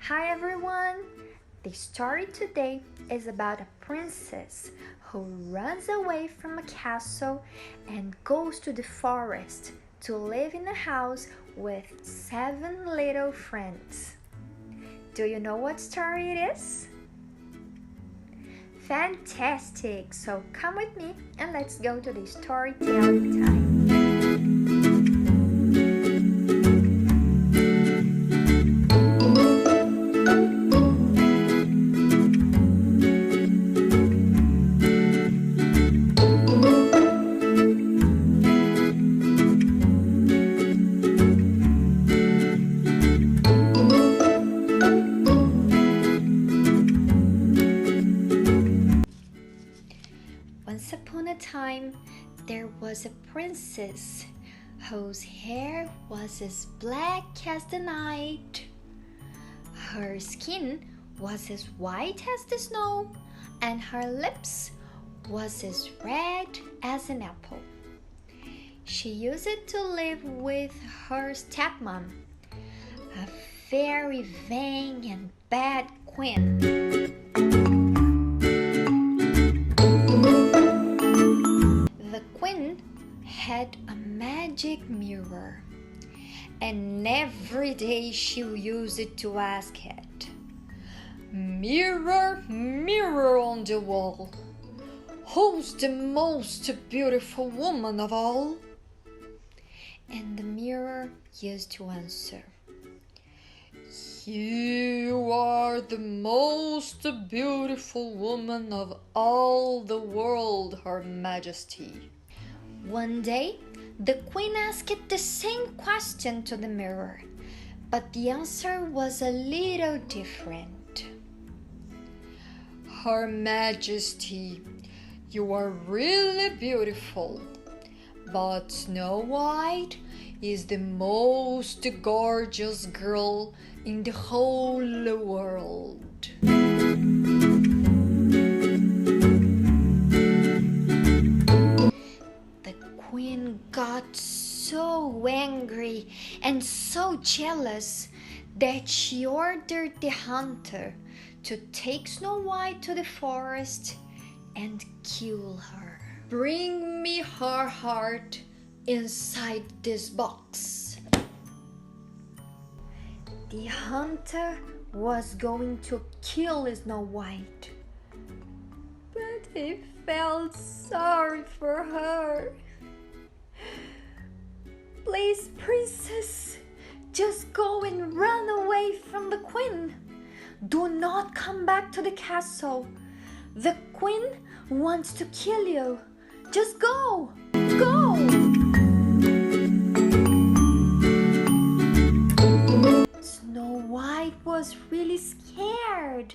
Hi everyone! The story today is about a princess who runs away from a castle and goes to the forest to live in a house with 7 little friends. Do you know what story it is? Fantastic! So come with me and let's go to the storytelling time. Once upon a time, there was a princess whose hair was as black as the night. Her skin was as white as the snow, and her lips was as red as an apple. She used to live with her stepmom, a very vain and bad queen. The queen had a magic mirror, and every day she used it to ask it, "Mirror, mirror on the wall, who's the most beautiful woman of all?" And the mirror used to answer, "You are the most beautiful woman of all the world, Her Majesty." One day, the queen asked the same question to the mirror, but the answer was a little different. "Her Majesty, you are really beautiful, but Snow White is the most gorgeous girl in the whole world." The queen got so angry and so jealous that she ordered the hunter to take Snow White to the forest and kill her. "Bring me her heart inside this box." The hunter was going to kill Snow White, but he felt sorry for her. "Please, princess, just go and run away from the queen. Do not come back to the castle. The queen wants to kill you. Just go, go!" Snow White was really scared,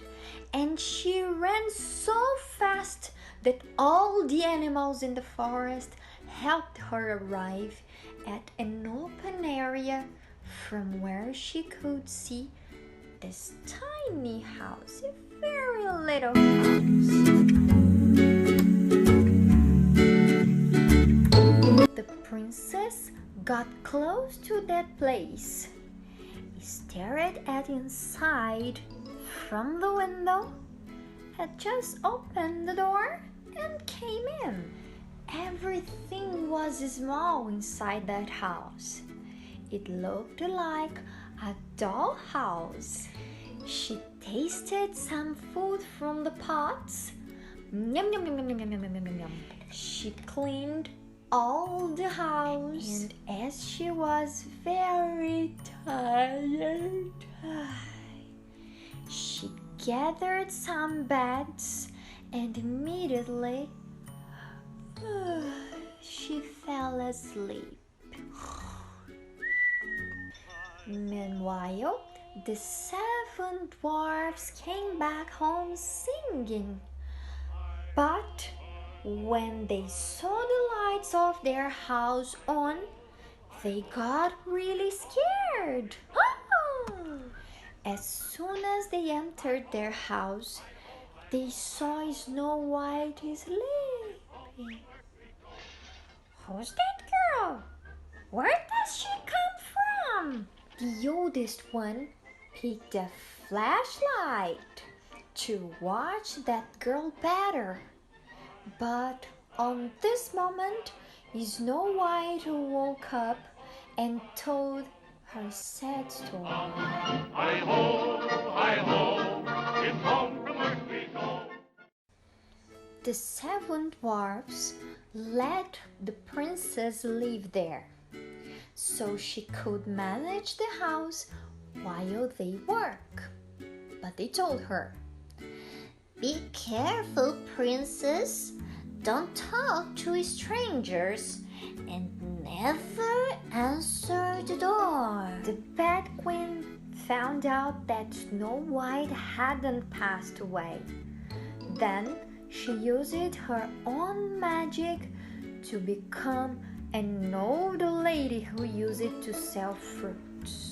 and she ran so fast that all the animals in the forest helped her arrive at an open area from where she could see this tiny house, a very little house. The princess got close to that place, stared at inside from the window, had just opened the door and came in. Everything was small inside that house. It looked like a dollhouse. She tasted some food from the pots. Yum, yum, yum, yum, yum, yum, yum, yum, yum. She cleaned all the house, and as she was very tired, she gathered some beds and immediately she fell asleep. Meanwhile, the 7 dwarfs came back home singing, but when they saw the lights of their house on, they got really scared. As soon as they entered their house, they saw Snow White sleeping. "Who's that girl? Where does she come from?" The oldest one picked a flashlight to watch that girl better. But on this moment, Snow White woke up and told her sad story. Hi-ho, hi-ho, it's home from work we go. The 7 dwarfs let the princess live there, so she could manage the house while they work. But they told her, "Be careful, princess. Don't talk to strangers and never answer the door." The bad queen found out that Snow White hadn't passed away. Then she used her own magic to become an old lady who used it to sell fruits.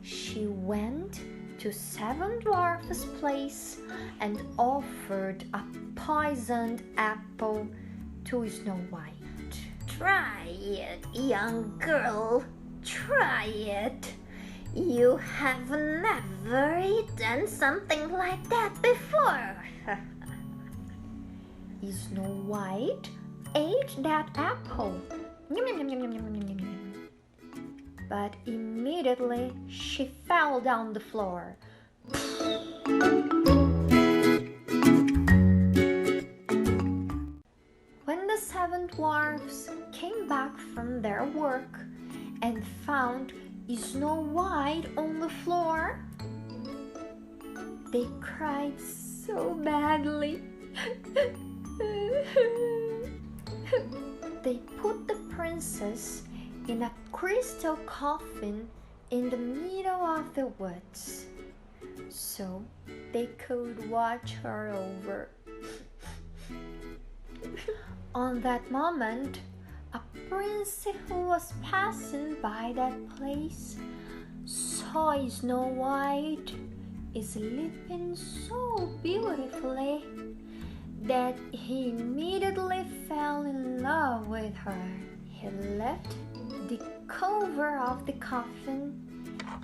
She went to 7 dwarfs' place and offered a poisoned apple to Snow White. "Try it, young girl, try it. You have never eaten something like that before." Snow White ate that apple. But immediately she fell down the floor. When the 7 dwarfs came back from their work and found Snow White on the floor, they cried so badly. They put the princess in a crystal coffin in the middle of the woods, so they could watch her over. On that moment, a prince who was passing by that place saw Snow White sleeping so beautifully that he immediately fell in love with her. He lifted the cover of the coffin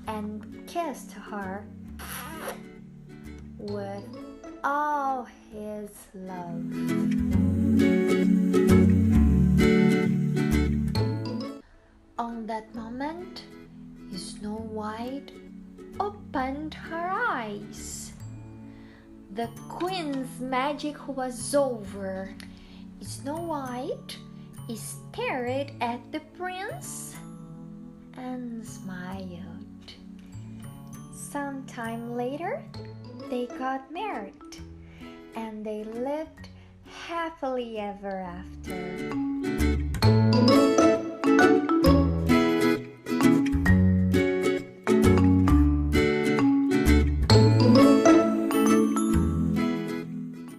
and kissed her with all his love. On that moment, Snow White opened her eyes. The queen's magic was over. Snow White stared at the prince and smiled. Sometime later, they got married and they lived happily ever after.